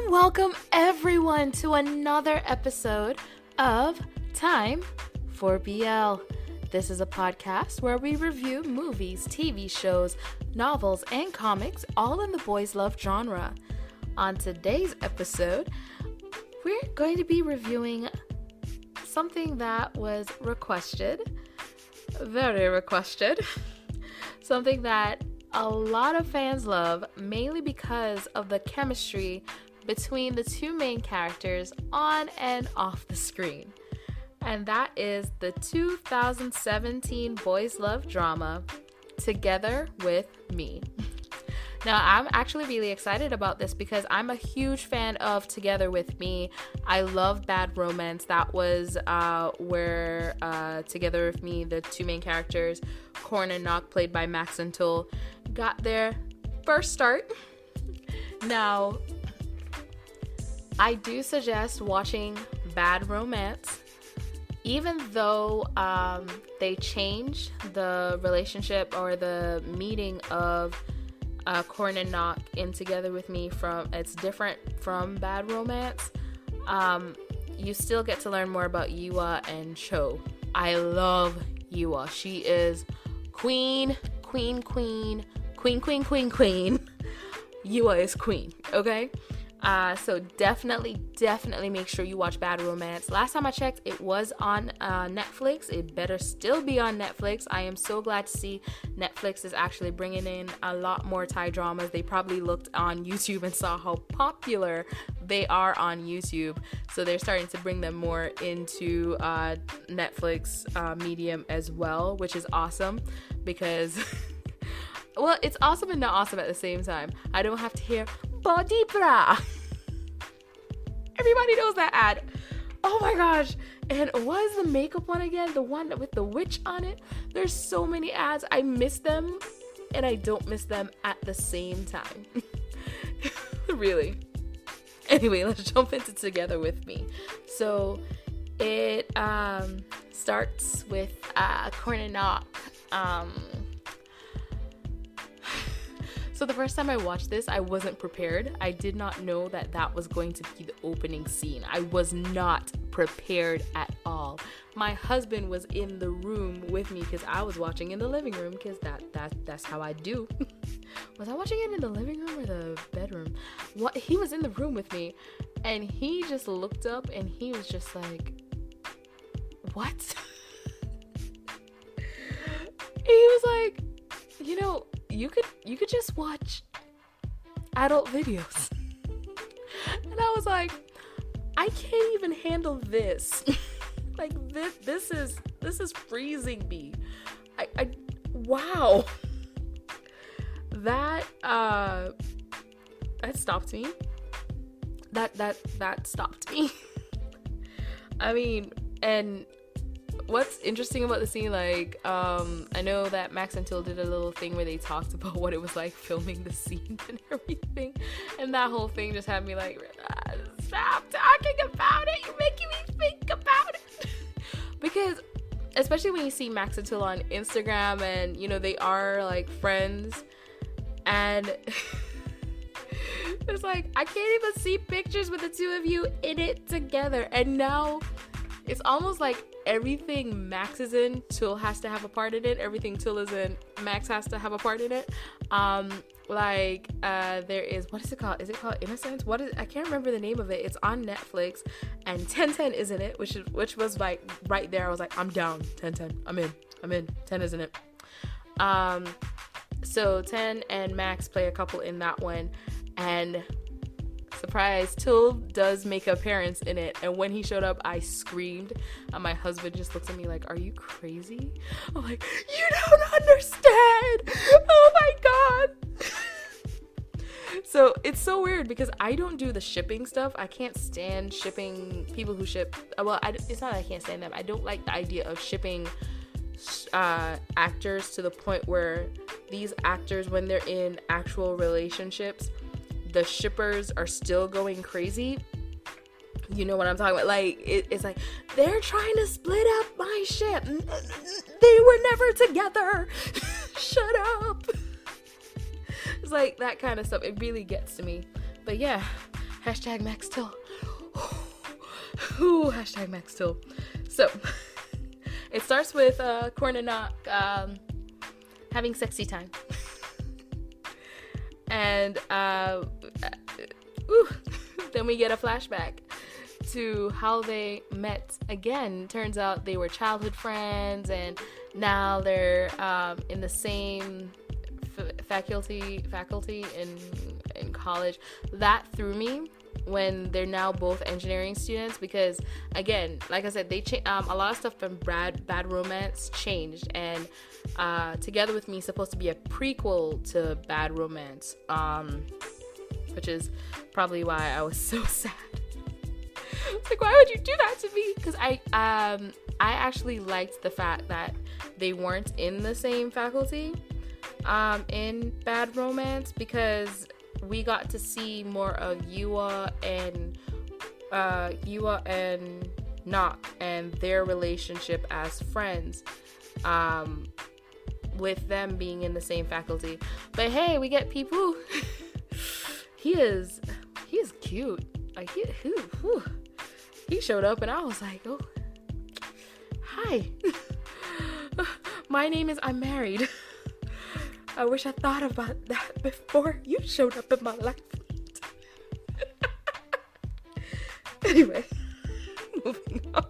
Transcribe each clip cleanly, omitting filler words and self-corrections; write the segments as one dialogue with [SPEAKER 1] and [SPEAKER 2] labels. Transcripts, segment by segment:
[SPEAKER 1] Welcome everyone to another episode of Time for BL. This is a podcast where we review movies, TV shows, novels, and comics, all in the boys love genre. On today's episode, we're going to be reviewing something that was requested, very requested, something that a lot of fans love, mainly because of the chemistry between the two main characters on and off the screen. And that is the 2017 boys love drama, Together With Me. Now, I'm actually really excited about this because I'm a huge fan of Together With Me. I love Bad Romance. That was where Together With Me, the two main characters, Korn and Nock, played by Max and Tull, got their first start. Now, I do suggest watching Bad Romance, even though they changed the relationship or the meeting of Korn and Nock in Together With Me it's different from Bad Romance. You still get to learn more about Yua and Cho. I love Yua. She is queen. Yua is queen, okay? So definitely make sure you watch Bad Romance. Last time I checked, it was on Netflix. It better still be on Netflix. I am so glad to see Netflix is actually bringing in a lot more Thai dramas. They probably looked on YouTube and saw how popular they are on YouTube. So they're starting to bring them more into Netflix medium as well, which is awesome because... well, it's awesome and not awesome at the same time. I don't have to hear body bra. Everybody knows that ad. Oh my gosh. And what is the makeup one again? The one with the witch on it? There's so many ads. I miss them and I don't miss them at the same time. Really. Anyway, let's jump into Together With Me. So it starts with Korn and Nock. So the first time I watched this, I wasn't prepared. I did not know that was going to be the opening scene. I was not prepared at all. My husband was in the room with me because I was watching in the living room because that's how I do. Was I watching it in the living room or the bedroom? What? He was in the room with me and he just looked up and he was just like, what? He was like, you could just watch adult videos. And I was like, I can't even handle this. Like this is freezing me. I wow. That stopped me. That stopped me. I mean, and what's interesting about the scene, like, I know that Max and Tull did a little thing where they talked about what it was like filming the scene and everything, and that whole thing just had me like, stop talking about it, you're making me think about it. Because, especially when you see Max and Tull on Instagram, and, they are, like, friends, and it's like, I can't even see pictures with the two of you in it together, and now it's almost like everything Max is in, Tull has to have a part in it. Everything Tull is in, Max has to have a part in it. There is, what is it called? Is it called Innocence? I can't remember the name of it. It's on Netflix, and 10 is in it, which was like right there. I was like, I'm down. 10, I'm in. 10 is in it. So 10 and Max play a couple in that one, and surprise, Tull does make an appearance in it, and when he showed up, I screamed, and my husband just looks at me like, are you crazy? I'm like, you don't understand! Oh my god! So it's so weird because I don't do the shipping stuff. I can't stand shipping people who ship. Well, it's not that I can't stand them. I don't like the idea of shipping actors to the point where these actors, when they're in actual relationships, the shippers are still going crazy. You know what I'm talking about? Like, it's like, they're trying to split up my ship. They were never together. Shut up. It's like that kind of stuff. It really gets to me. But yeah, Hashtag Max Till. Ooh, hashtag Max Till. So, it starts with Korn and Nok having sexy time. And then we get a flashback to how they met again. Turns out they were childhood friends, and now they're in the same faculty in college. That threw me when they're now both engineering students, because again, like I said, they a lot of stuff from Bad Romance changed, and Together With Me is supposed to be a prequel to Bad Romance, which is probably why I was so sad. It's like, why would you do that to me? Because I actually liked the fact that they weren't in the same faculty in Bad Romance, because we got to see more of Yua and Nok and their relationship as friends, with them being in the same faculty. But hey, we get Peepoo. He is cute. Like he showed up and I was like, oh, hi. My name is I'm married. I wish I thought about that before you showed up in my life. Anyway, moving on.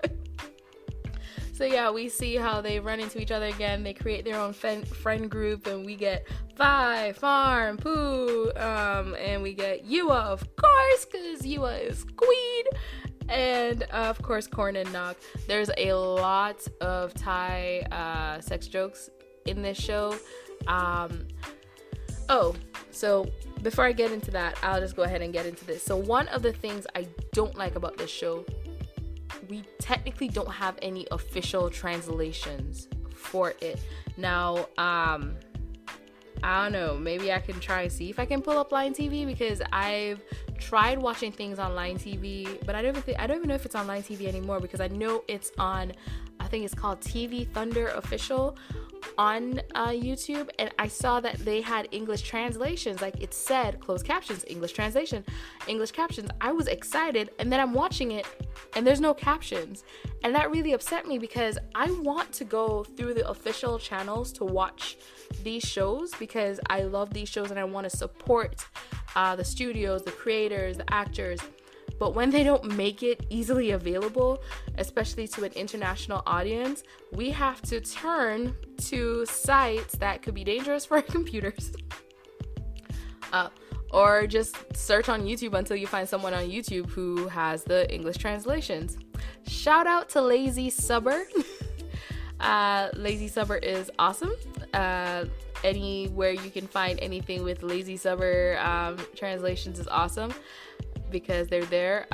[SPEAKER 1] So yeah, we see how they run into each other again. They create their own friend group, and we get Vi, Farm, Pooh, and we get Yua, of course, because Yua is queen. And of course, Korn and Nok. There's a lot of Thai sex jokes in this show. So before I get into that, I'll just go ahead and get into this. So one of the things I don't like about this show, we technically don't have any official translations for it. Now, I don't know, maybe I can try and see if I can pull up Line TV, because I've tried watching things on Line TV, but I don't even know if it's on Line TV anymore, because I know it's on, I think it's called TV Thunder Official on YouTube, and I saw that they had English translations, like it said closed captions, English translation, English captions. I was excited, and then I'm watching it and there's no captions, and that really upset me, because I want to go through the official channels to watch these shows, because I love these shows and I want to support the studios, the creators, the actors. But when they don't make it easily available, especially to an international audience, we have to turn to sites that could be dangerous for our computers. Or just search on YouTube until you find someone on YouTube who has the English translations. Shout out to Lazy Subber. Lazy Subber is awesome. Anywhere you can find anything with Lazy Subber translations is awesome, because they're there.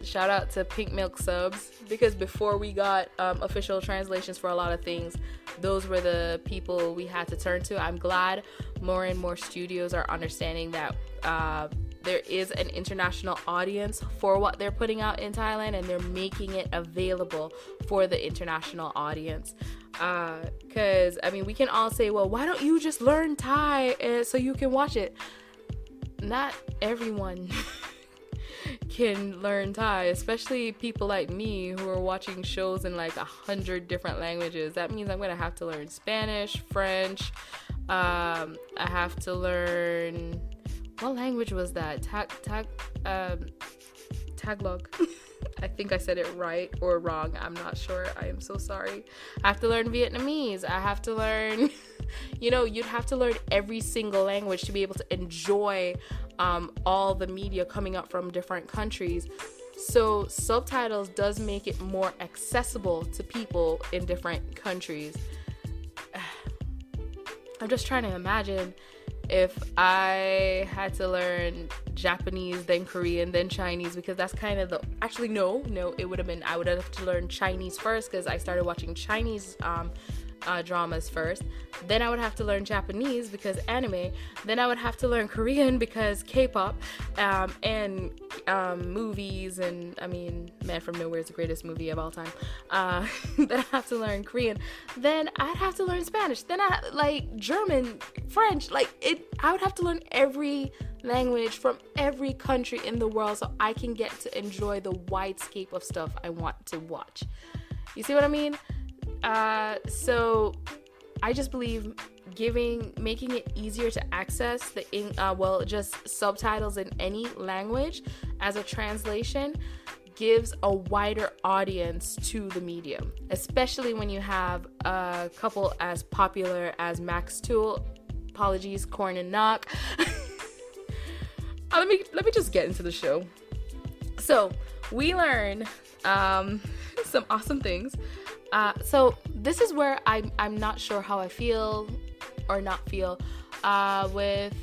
[SPEAKER 1] Shout out to Pink Milk Subs, because before we got official translations for a lot of things, those were the people we had to turn to. I'm glad more and more studios are understanding that there is an international audience for what they're putting out in Thailand, and they're making it available for the international audience. Because, I mean, we can all say, well, why don't you just learn Thai so you can watch it? Not everyone can learn Thai, especially people like me who are watching shows in like 100 different languages. That means I'm gonna have to learn Spanish, French. I have to learn, what language was that? Tagalog. I think I said it right or wrong. I'm not sure. I am so sorry. I have to learn Vietnamese. I have to learn, you'd have to learn every single language to be able to enjoy all the media coming up from different countries. So subtitles does make it more accessible to people in different countries. I'm just trying to imagine if I had to learn Japanese, then Korean, then Chinese, because that's kind of it would have been, I would have to learn Chinese first, because I started watching Chinese dramas first. Then I would have to learn Japanese because anime. Then I would have to learn Korean because K-pop, and movies. And I mean, Man from Nowhere is the greatest movie of all time. Then I have to learn Korean. Then I'd have to learn Spanish. Then German, French. I would have to learn every language from every country in the world so I can get to enjoy the wide scape of stuff I want to watch. You see what I mean? So I just believe making it easier to access just subtitles in any language as a translation gives a wider audience to the medium, especially when you have a couple as popular as Max Tool, apologies, Korn and Knock. Let me just get into the show. So we learn some awesome things. So this is where I'm not sure how I feel or not feel. With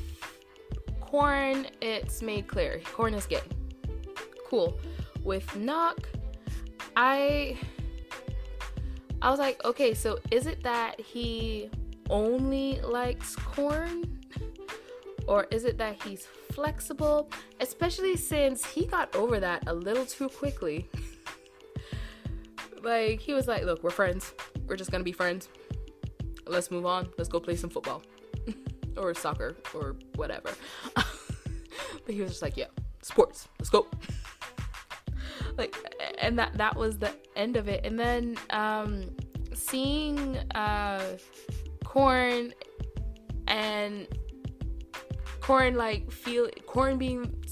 [SPEAKER 1] Korn, it's made clear. Korn is gay. Cool. With Knock, I was like, okay, so is it that he only likes Korn? Or is it that he's flexible? Especially since he got over that a little too quickly. Like, he was like, look, we're friends. We're just gonna be friends. Let's move on. Let's go play some football. Or soccer, or whatever. But he was just like, yeah, sports. Let's go. Like, and that was the end of it. And then seeing Korn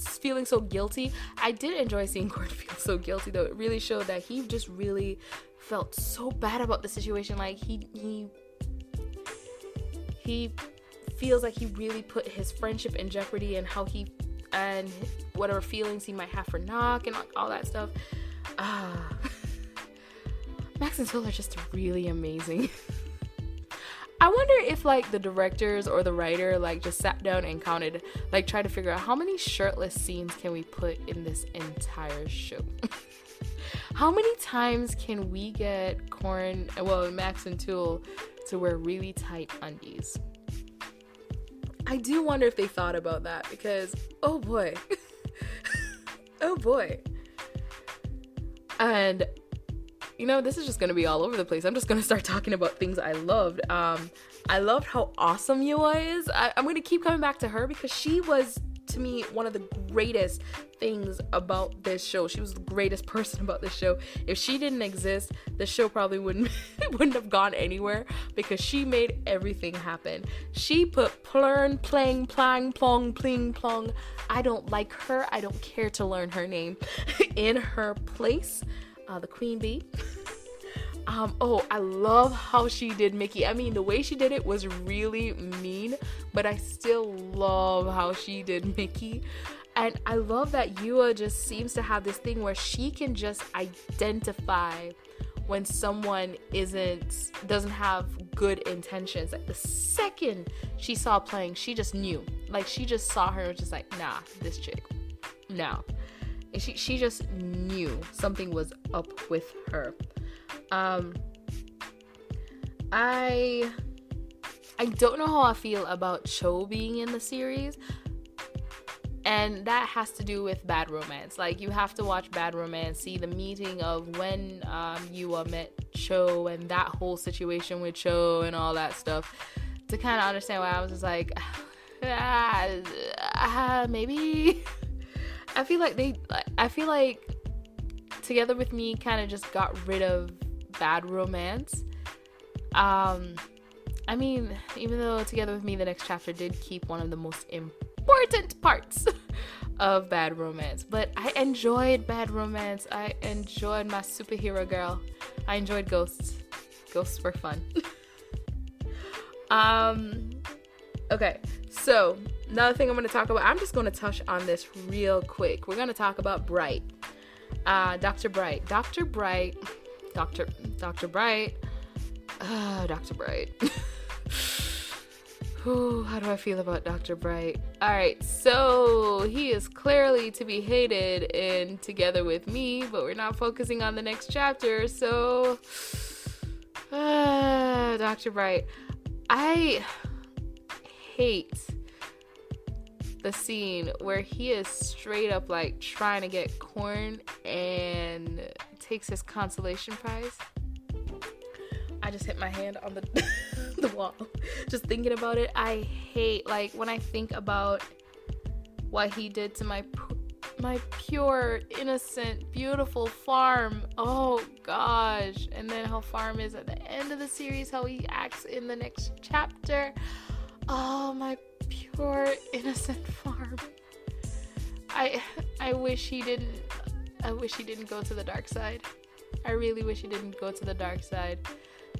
[SPEAKER 1] feeling so guilty. I did enjoy seeing Korn feel so guilty, though. It really showed that he just really felt so bad about the situation. Like he feels like he really put his friendship in jeopardy, and whatever feelings he might have for Knock and all that stuff. Max and Tool are just really amazing. I wonder if like the directors or the writer like just sat down and counted, like tried to figure out how many shirtless scenes can we put in this entire show. How many times can we get Max and Tool to wear really tight undies? I do wonder if they thought about that, because oh boy. Oh boy. And this is just going to be all over the place. I'm just going to start talking about things I loved. I loved how awesome Yua is. I'm going to keep coming back to her because she was, to me, one of the greatest things about this show. She was the greatest person about this show. If she didn't exist, the show probably wouldn't have gone anywhere, because she made everything happen. She put plurn, plang, plang, plong, pling, plong. I don't like her. I don't care to learn her name. In her place. The Queen Bee. I love how she did Mickey. I mean, the way she did it was really mean, but I still love how she did Mickey. And I love that Yua just seems to have this thing where she can just identify when someone doesn't have good intentions. Like the second she saw playing, she just knew. Like she just saw her and was just like, nah, this chick, no. And she just knew something was up with her. I don't know how I feel about Cho being in the series, and that has to do with Bad Romance. Like, you have to watch Bad Romance, see the meeting of when Yua met Cho and that whole situation with Cho and all that stuff to kind of understand why I was just like, maybe. I feel like Together With Me kind of just got rid of Bad Romance. I mean, even though Together With Me, the next chapter, did keep one of the most important parts of Bad Romance. But I enjoyed Bad Romance. I enjoyed my superhero girl. I enjoyed Ghosts. Ghosts were fun. Okay, so another thing I'm going to talk about, I'm just going to touch on this real quick. We're going to talk about Bright. Dr. Bright. Dr. Bright. Ooh, how do I feel about Dr. Bright? Alright, so he is clearly to be hated in Together With Me, but we're not focusing on the next chapter, so Dr. Bright. I hate the scene where he is straight up like trying to get Korn and takes his consolation prize. I just hit my hand on the wall just thinking about it. I hate, like, when I think about what he did to my pure, innocent, beautiful farm. Oh gosh. And then how farm is at the end of the series, how he acts in the next chapter. Oh, my pure, innocent farm. I wish he didn't go to the dark side. I really wish he didn't go to the dark side.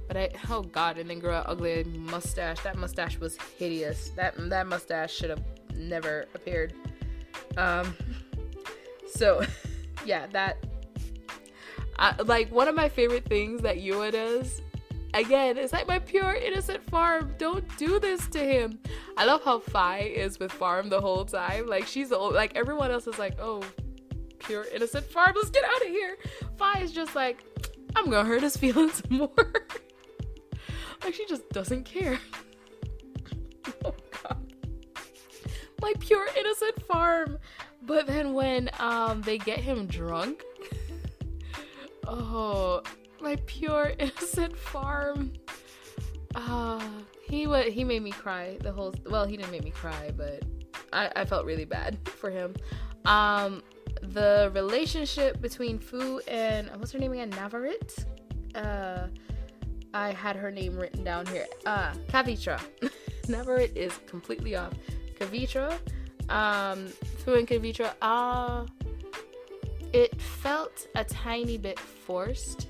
[SPEAKER 1] But oh god, and then grow an ugly mustache. That mustache was hideous. That mustache should have never appeared. So yeah, like one of my favorite things that Yua does, again, it's like my pure innocent farm. Don't do this to him. I love how Fi is with farm the whole time. Like she's like everyone else is like, oh, pure innocent farm, let's get out of here. Fi is just like, I'm gonna hurt his feelings more. Like she just doesn't care. Oh god, my pure innocent farm. But then when they get him drunk, oh, my pure innocent farm. He made me cry the whole. Well, he didn't make me cry, but I felt really bad for him. The relationship between Fu and what's her name again? Navarit. I had her name written down here. Kavitra. Navarit is completely off. Kavitra. Fu and Kavitra. It felt a tiny bit forced.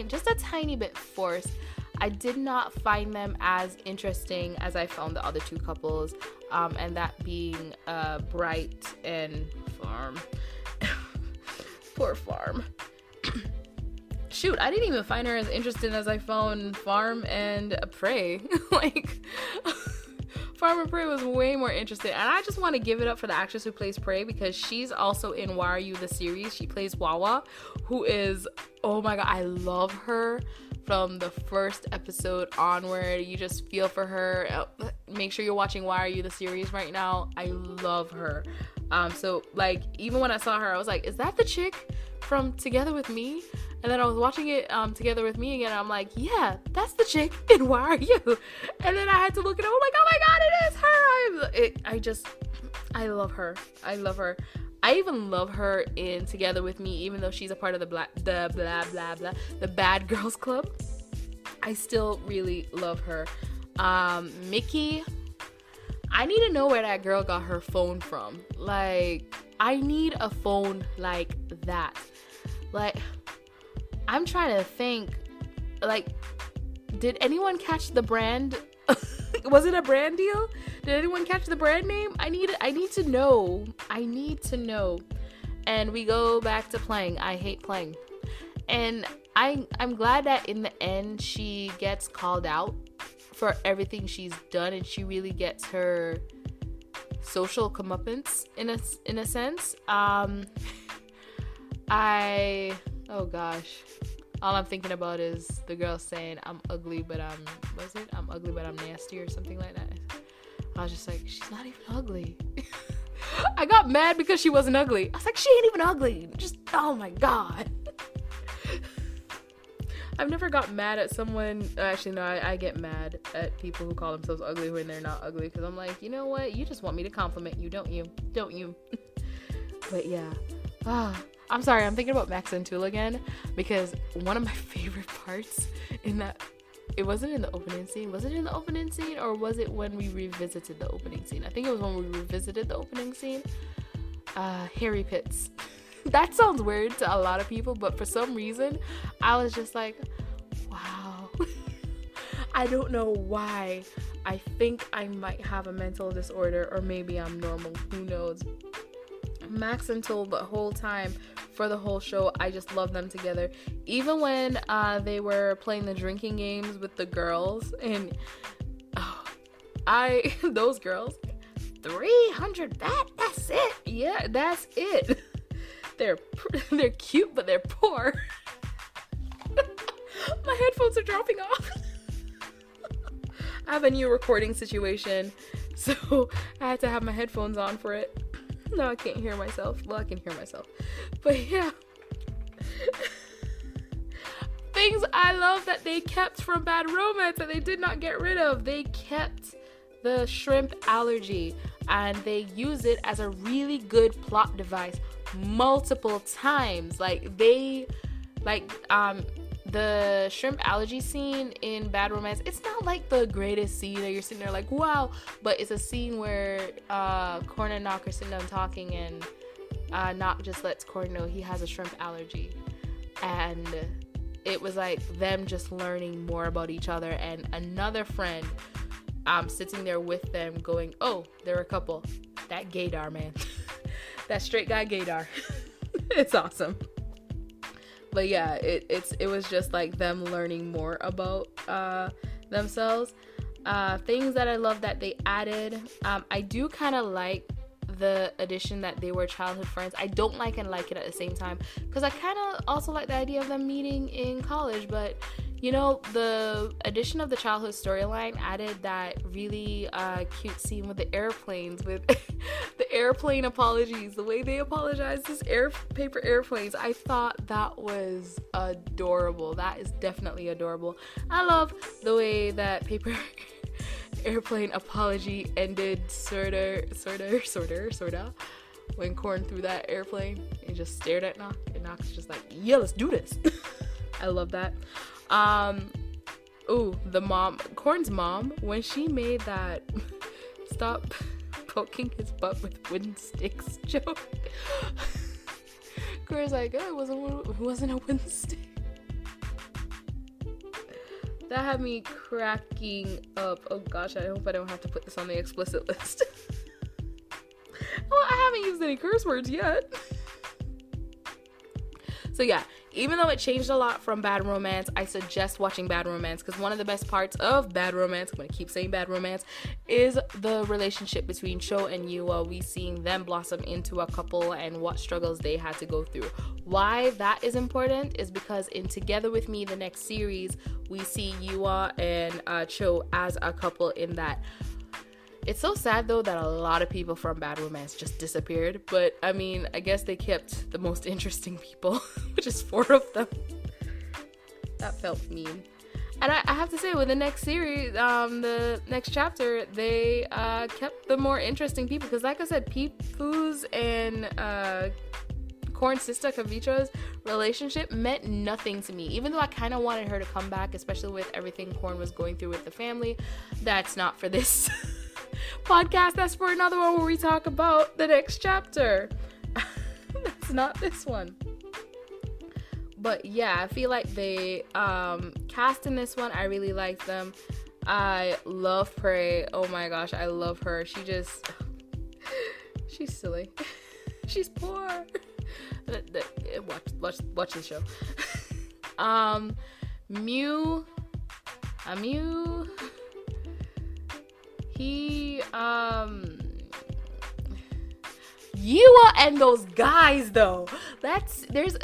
[SPEAKER 1] Just a tiny bit forced. I did not find them as interesting as I found the other two couples, and that being Bright and Farm. Poor Farm. Shoot, I didn't even find her as interesting as I found Farm and Prey. Like, Farm and Prey was way more interesting. And I just want to give it up for the actress who plays Prey, because she's also in Why Are You, the series. She plays Wawa, who is, oh my god, I love her. From the first episode onward, you just feel for her. Make sure you're watching Why Are You, the series right now. I love her. So like, even when I saw her, I was like, is that the chick from Together With Me? And then I was watching it Together With Me again, and I'm like, yeah, that's the chick in Why Are You? And then I had to look it up. I'm like, oh my god, it is her. I love her. I love her. I even love her in Together With Me, even though she's a part of the Bad Girls Club. I still really love her. Mickey, I need to know where that girl got her phone from. Like, I need a phone like that. Like, I'm trying to think, like, did anyone catch the brand? Was it a brand deal? Did anyone catch the brand name? I need to know. I need to know. And we go back to playing. I hate playing. And I'm glad that in the end she gets called out for everything she's done, and she really gets her social comeuppance in a sense. Oh gosh. All I'm thinking about is the girl saying, I'm ugly, but I'm nasty or something like that. I was just like, she's not even ugly. I got mad because she wasn't ugly. I was like, she ain't even ugly. Just, oh my god. I've never got mad at someone. Actually, no, I get mad at people who call themselves ugly when they're not ugly. Because I'm like, you know what? You just want me to compliment you, don't you? Don't you? But yeah. I'm sorry, I'm thinking about Max and Tula again, because one of my favorite parts in that, it wasn't in the opening scene. Was it in the opening scene, or was it when we revisited the opening scene? I think it was when we revisited the opening scene. Harry Pitts. That sounds weird to a lot of people, but for some reason, I was just like, wow. I don't know why. I think I might have a mental disorder, or maybe I'm normal. Who knows? Max and Tula, the whole time, for the whole show, I just love them together. Even when they were playing the drinking games with the girls, and those girls, 300 that's it. Yeah, that's it. They're cute, but they're poor. My headphones are dropping off. I have a new recording situation, so I had to have my headphones on for it. No, I can't hear myself. Well, I can hear myself. But yeah. Things I love that they kept from Bad Romance that they did not get rid of. They kept the shrimp allergy. and they use it as a really good plot device multiple times. Like the shrimp allergy scene in Bad Romance, it's not like the greatest scene that you're sitting there like, wow, but it's a scene where Korn and Nock are sitting down talking, and Nock just lets Korn know he has a shrimp allergy, and it was like them just learning more about each other, and another friend sitting there with them going, oh, they're a couple. That gaydar, man. That straight guy gaydar. It's awesome. But yeah, it was just like them learning more about themselves. Things that I love that they added. I do kind of like the addition that they were childhood friends. I don't like and like it at the same time, because I kind of also like the idea of them meeting in college. But you know, the addition of the childhood storyline added that really cute scene with the airplanes, with the airplane apologies, the way they apologized as paper airplanes. I thought that was adorable. That is definitely adorable. I love the way that paper airplane apology ended, sorta, when Korn threw that airplane and just stared at Nock, and Nock's just like, yeah, let's do this. I love that. The mom, Korn's mom, when she made that stop poking his butt with wooden sticks joke, Korn's like, oh, it wasn't a wooden stick. That had me cracking up. Oh gosh, I hope I don't have to put this on the explicit list. Well, I haven't used any curse words yet. So yeah, even though it changed a lot from Bad Romance, I suggest watching Bad Romance, because one of the best parts of Bad Romance, I'm going to keep saying Bad Romance, is the relationship between Sho and Yua. We seeing them blossom into a couple and what struggles they had to go through. Why that is important is because in Together With Me, the next series, we see Yua and Cho as a couple in that. It's so sad though that a lot of people from Bad Romance just disappeared, but I mean, I guess they kept the most interesting people, which is 4 of them. That felt mean. And I have to say, with the next series, the next chapter, they kept the more interesting people, because like I said, Peepu's and Korn's sister Kavitra's relationship meant nothing to me, even though I kind of wanted her to come back, especially with everything Korn was going through with the family. That's not for this podcast. That's for another one where we talk about the next chapter. That's not this one. But yeah, I feel like they cast in this one, I really like them. I love Prey. Oh my gosh, I love her. She's silly. She's poor. Watch the show. Mew, he Yua and those guys though. There's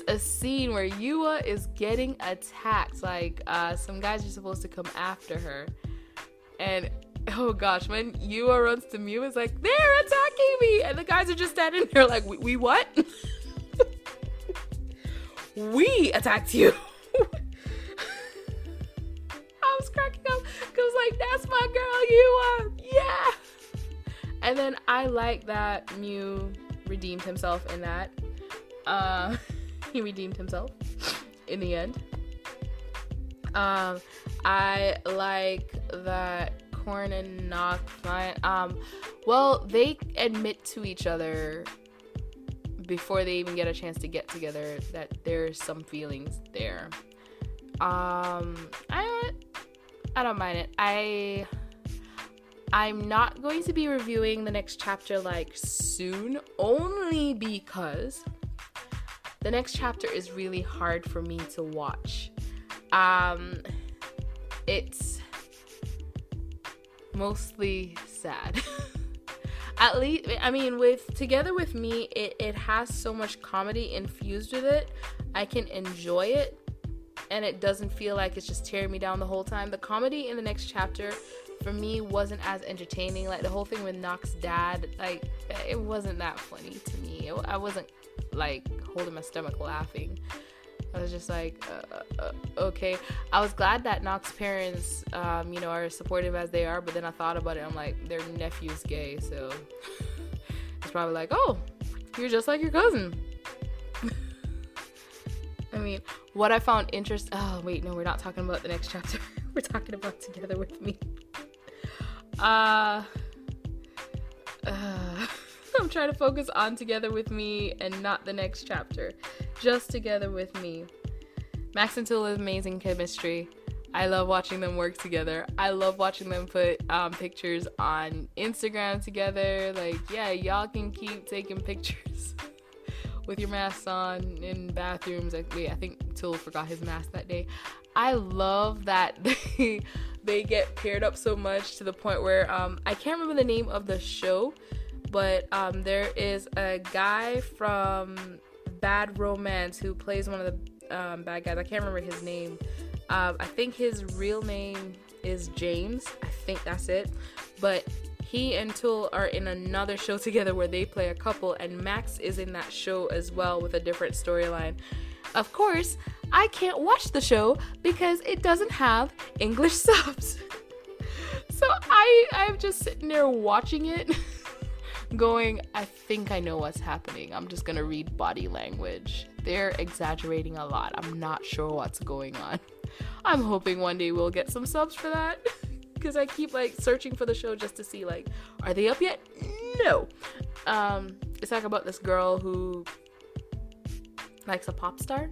[SPEAKER 1] a scene where Yua is getting attacked. Like some guys are supposed to come after her, and oh gosh, when Yua runs to Mew, it's like, they're attacking me, and the guys are just standing there like, we what? We attacked you. I was cracking up because like, that's my girl Yua, yeah. And then I like that Mew redeemed himself in that. He redeemed himself in the end. I like that Korn and Nock, well, they admit to each other before they even get a chance to get together that there's some feelings there. I don't mind it. I'm not going to be reviewing the next chapter like soon, only because the next chapter is really hard for me to watch. It's mostly sad. At least, I mean, with Together With Me, it has so much comedy infused with it. I can enjoy it, and it doesn't feel like it's just tearing me down the whole time. The comedy in the next chapter, for me, wasn't as entertaining. Like, the whole thing with Nock's dad, like, it wasn't that funny to me. I wasn't, like, holding my stomach laughing. I was just like, okay. I was glad that Nox's parents, are supportive as they are, but then I thought about it. I'm like, their nephew's gay, so it's probably like, oh, you're just like your cousin. I mean, what I found interesting. Oh, wait, no, we're not talking about the next chapter. We're talking about Together With Me. I'm trying to focus on Together With Me and not the next chapter. Just Together With Me. Max and Till have amazing chemistry. I love watching them work together. I love watching them put pictures on Instagram together. Like, yeah, y'all can keep taking pictures with your masks on in bathrooms. I think Till forgot his mask that day. I love that they get paired up so much to the point where I can't remember the name of the show, but there is a guy from Bad Romance who plays one of the bad guys. I can't remember his name. I think his real name is James. I think that's it. But he and Till are in another show together where they play a couple, and Max is in that show as well with a different storyline. Of course, I can't watch the show because it doesn't have English subs. So I'm just sitting there watching it going, I think I know what's happening. I'm just gonna read body language. They're exaggerating a lot. I'm not sure what's going on. I'm hoping one day we'll get some subs for that because I keep like searching for the show just to see like, are they up yet? No. It's like about this girl who likes a pop star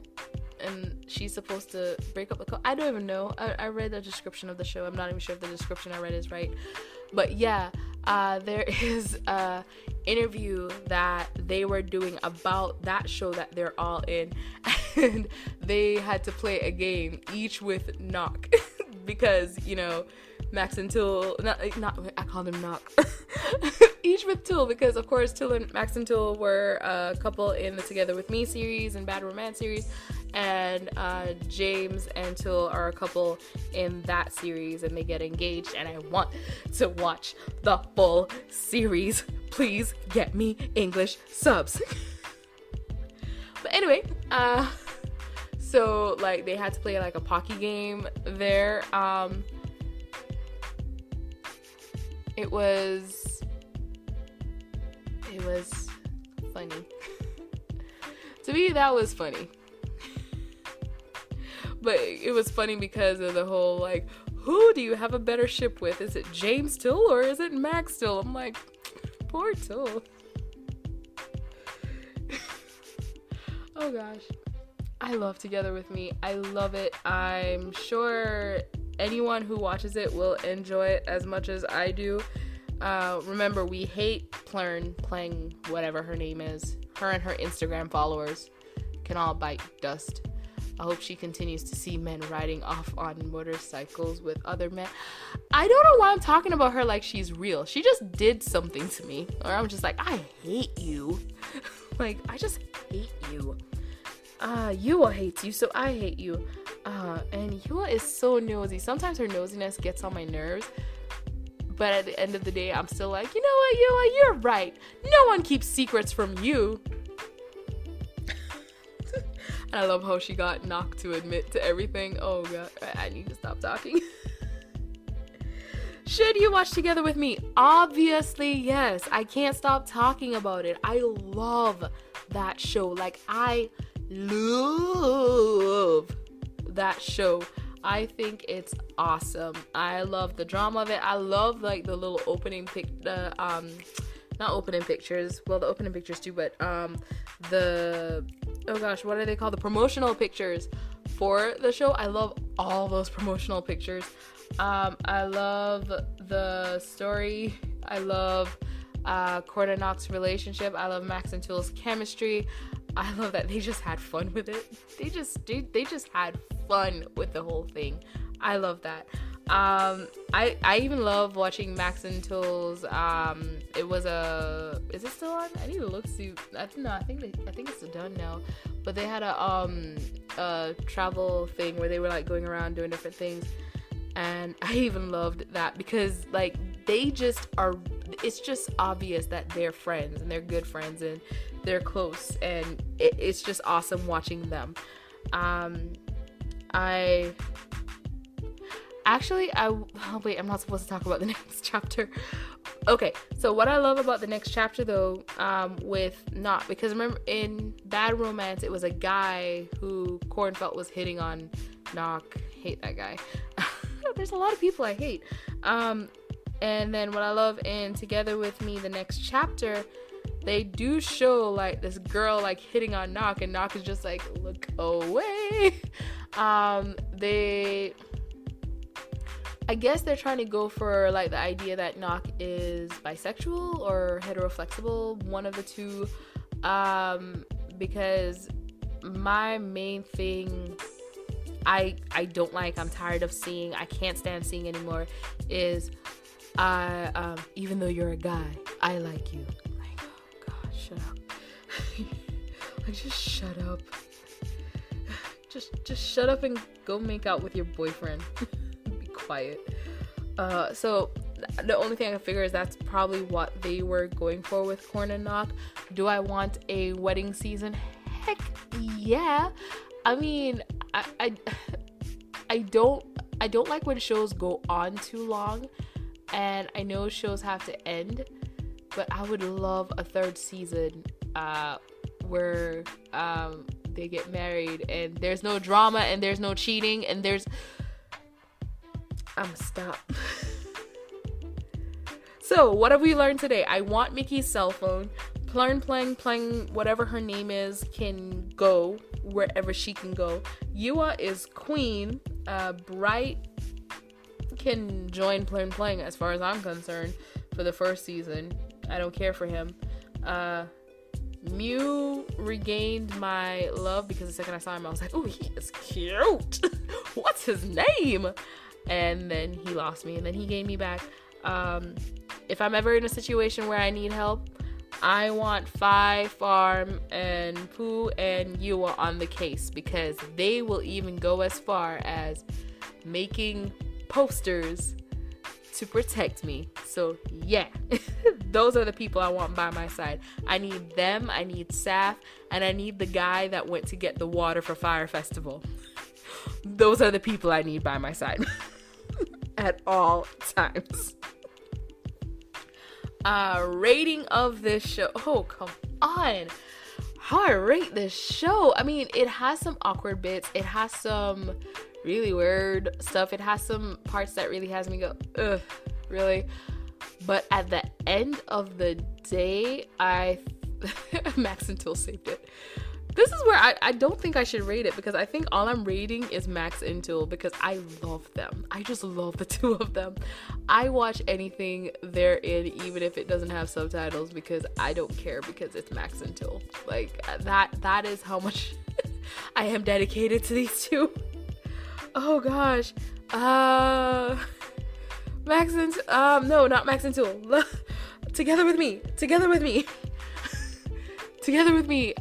[SPEAKER 1] and she's supposed to break up the I don't even know. I read the description of the show. I'm not even sure if the description I read is right. But yeah, there is a interview that they were doing about that show that they're all in, and they had to play a game each with Knock because Max and Till, not I called him Knock. Each with Till because of course Max and Till were a couple in the Together With Me series and Bad Romance series, and James and Till are a couple in that series and they get engaged, and I want to watch the full series. Please get me English subs. But anyway, so like they had to play like a Pocky game there. It was funny. To me, that was funny. But it was funny because of the whole, like, who do you have a better ship with? Is it James Till or is it Max Till? I'm like, poor Till. Oh gosh. I love Together With Me. I love it. I'm sure anyone who watches it will enjoy it as much as I do. Remember, we hate Plern playing whatever her name is. Her and her Instagram followers can all bite dust. I hope she continues to see men riding off on motorcycles with other men. I don't know why I'm talking about her like she's real. She just did something to me. Or I'm just like, I hate you. Like, I just hate you. Yua hates you, so I hate you. And Yua is so nosy. Sometimes her nosiness gets on my nerves. But at the end of the day, I'm still like, you know what, Yua, you're right. No one keeps secrets from you. And I love how she got Knocked to admit to everything. Oh god, I need to stop talking. Should you watch Together With Me? Obviously, yes. I can't stop talking about it. I love that show. Like, I love that show. I think it's awesome. I love the drama of it. I love like the little opening not opening pictures. Well, the opening pictures too, but oh gosh, what are they called? The promotional pictures for the show. I love all those promotional pictures. I love the story. I love Court and Knox's relationship. I love Max and Till's chemistry. I love that they just had fun with it. They just had fun with the whole thing. I love that. I even love watching Max and Till's. Is it still on? I need to look see. I think it's done now. But they had a travel thing where they were like going around doing different things, and I even loved that because like they just are. It's just obvious that they're friends and they're good friends and they're close, and it's just awesome watching them. I actually, wait, I'm not supposed to talk about the next chapter. Okay, so what I love about the next chapter, though, with Knock, because remember in Bad Romance, it was a guy who Korn felt was hitting on Knock. Hate that guy. There's a lot of people I hate. And then what I love in Together With Me, the next chapter, they do show, like, this girl, like, hitting on Knock, and Knock is just like, look away. I guess they're trying to go for, like, the idea that Knock is bisexual or heteroflexible, one of the two, because my main thing I don't like, I'm tired of seeing, I can't stand seeing anymore, is, even though you're a guy, I like you. Like, oh God, shut up. Like, just shut up. Just shut up and go make out with your boyfriend. Quiet. So the only thing I can figure is that's probably what they were going for with Korn and Knock. Do I want a wedding season? Heck yeah. I mean, I don't like when shows go on too long, and I know shows have to end, but I would love a third season where they get married and there's no drama and there's no cheating and there's stop. So, what have we learned today? I want Mickey's cell phone. Playing, whatever her name is, can go wherever she can go. Yua is queen. Bright can join playing as far as I'm concerned for the first season. I don't care for him. Mew regained my love because the second I saw him, I was like, oh, he is cute. What's his name? And then he lost me, and then he gained me back. If I'm ever in a situation where I need help, I want Fi, Farm, and Pooh and Yua on the case, because they will even go as far as making posters to protect me. So yeah, those are the people I want by my side. I need them, I need Saf, and I need the guy that went to get the water for Fire Festival. Those are the people I need by my side at all times. Rating of this show. Oh, come on. How I rate this show? I mean, it has some awkward bits. It has some really weird stuff. It has some parts that really has me go, ugh, really? But at the end of the day, Max and Till saved it. This is where I don't think I should rate it, because I think all I'm rating is Max and Till, because I love them. I just love the two of them. I watch anything they're in, even if it doesn't have subtitles, because I don't care, because it's Max and Till. Like, that is how much I am dedicated to these two. Oh gosh. Max and no, not Max and Till. Together with me. Together with me.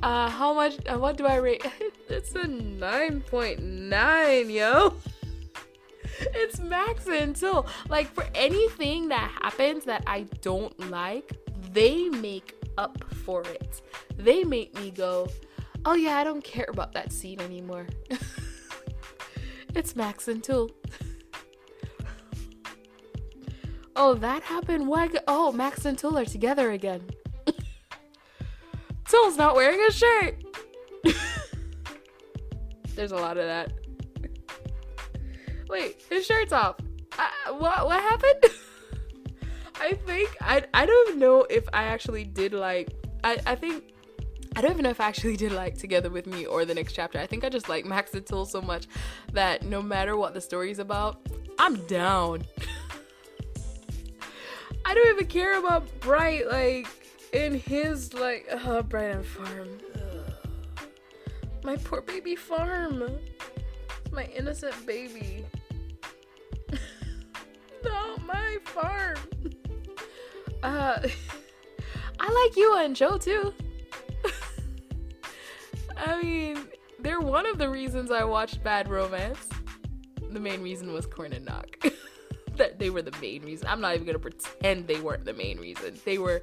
[SPEAKER 1] How much, what do I rate? It's a 9.9, yo. It's Max and Till. Like, for anything that happens that I don't like, they make up for it. They make me go, oh yeah, I don't care about that scene anymore. It's Max and Till. Oh, that happened? Why? Oh, Max and Till are together again. Till's not wearing a shirt. There's a lot of that. Wait, his shirt's off. What happened? I think I don't even know if I actually did like. I don't even know if I actually did like Together With Me or the next chapter. I think I just like Max and Till so much that no matter what the story's about, I'm down. I don't even care about Bright, like, in his, like, Bright and Farm. Ugh. My poor baby Farm. It's my innocent baby. Not my Farm. I like Yua and Joe, too. I mean, they're one of the reasons I watched Bad Romance. The main reason was Korn and Knock. That they were the main reason. I'm not even gonna pretend they weren't the main reason. They were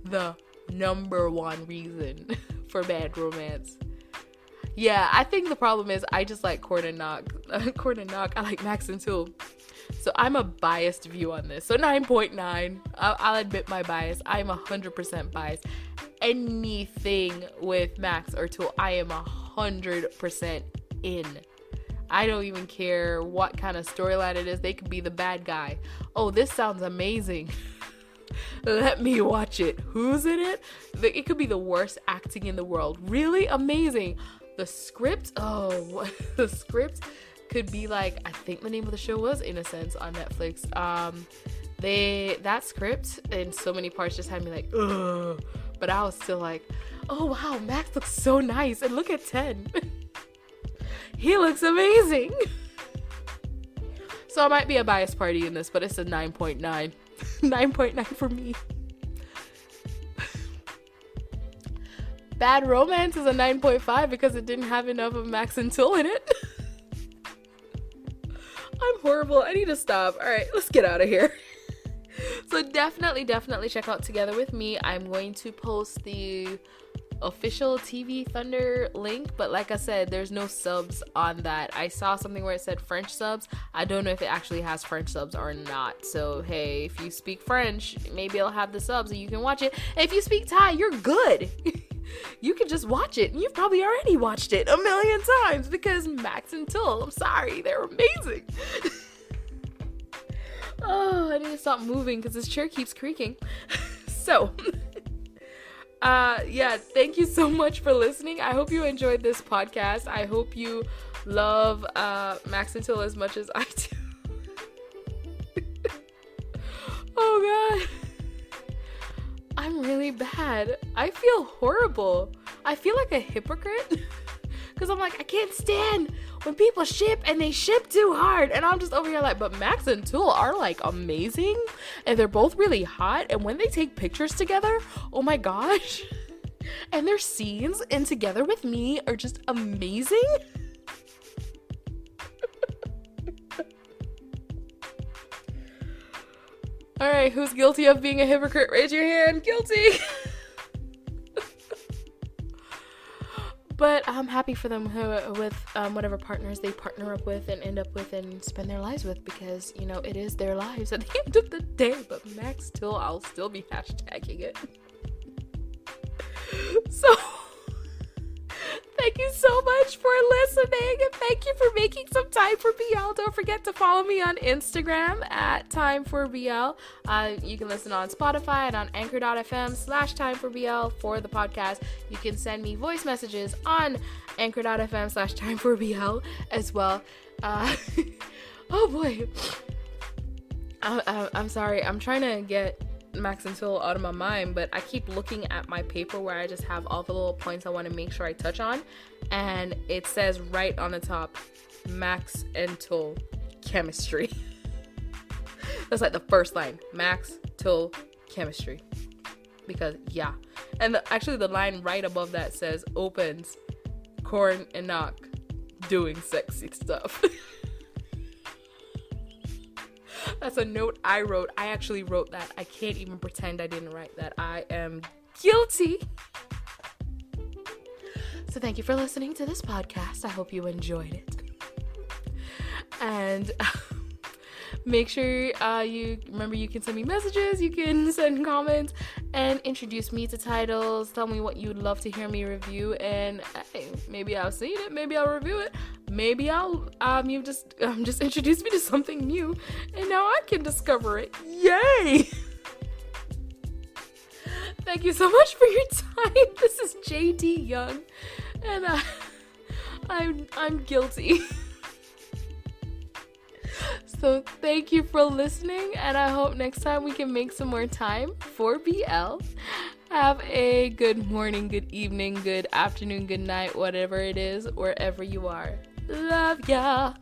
[SPEAKER 1] the number one reason for Bad Romance. Yeah, I think the problem is I just like Corn and Knock. I like Max and Tool. So I'm a biased view on this. So 9.9. I'll admit my bias. I'm 100% biased. Anything with Max or Tool, I am 100% in. I don't even care what kind of storyline it is. They could be the bad guy. Oh, this sounds amazing. Let me watch it. Who's in it? It could be the worst acting in the world. Really amazing. The script, the script could be like, I think the name of the show was Innocence on Netflix. That script in so many parts just had me like, ugh. But I was still like, oh wow, Max looks so nice. And look at 10. He looks amazing. So I might be a biased party in this, but it's a 9.9. 9.9 for me. Bad Romance is a 9.5 because it didn't have enough of Max and Tool in it. I'm horrible. I need to stop. All right, let's get out of here. So definitely check out Together With Me. I'm going to post the official TV Thunder link, but like I said, there's no subs on that. I saw something where it said French subs. I don't know if it actually has French subs or not. So hey, if you speak French, maybe it'll have the subs and you can watch it. If you speak Thai, you're good. You can just watch it, and you've probably already watched it a million times because Max and Tool, I'm sorry, they're amazing. Oh, I need to stop moving because this chair keeps creaking. So yeah, thank you so much for listening. I hope you enjoyed this podcast. I hope you love Max and Tool as much as I do. Oh god, I'm really bad. I feel horrible. I feel like a hypocrite because I'm like, I can't stand when people ship and they ship too hard, and I'm just over here like, but Max and Tool are like amazing, and they're both really hot, and when they take pictures together, oh my gosh, and their scenes in Together With Me are just amazing. All right, who's guilty of being a hypocrite? Raise your hand. Guilty. But I'm happy for them with whatever partners they partner up with and end up with and spend their lives with, because, you know, it is their lives at the end of the day. But Max Tool, I'll still be hashtagging it. So thank you so much for listening, and thank you for making some time for BL. Don't forget to follow me on Instagram at Time4BL. You can listen on Spotify and on anchor.fm/Time4BL for the podcast. You can send me voice messages on anchor.fm/Time4BL as well. Oh boy. I'm sorry. I'm trying to get Max and Tool out of my mind, but I keep looking at my paper where I just have all the little points I want to make sure I touch on, and it says right on the top, Max and Tool chemistry. That's like the first line, Max Tool chemistry, because yeah. And actually the line right above that says opens Corn and Knock doing sexy stuff. That's a note I wrote. I actually wrote that. I can't even pretend I didn't write that. I am guilty. So thank you for listening to this podcast. I hope you enjoyed it. And make sure you remember you can send me messages, you can send comments, and introduce me to titles. Tell me what you'd love to hear me review, and hey, maybe I'll see it, maybe I'll review it, maybe I'll you just introduce me to something new, and now I can discover it. Yay! Thank you so much for your time. This is JD Young, and I'm guilty. So thank you for listening, and I hope next time we can make some more time for BL. Have a good morning, good evening, good afternoon, good night, whatever it is, wherever you are. Love ya.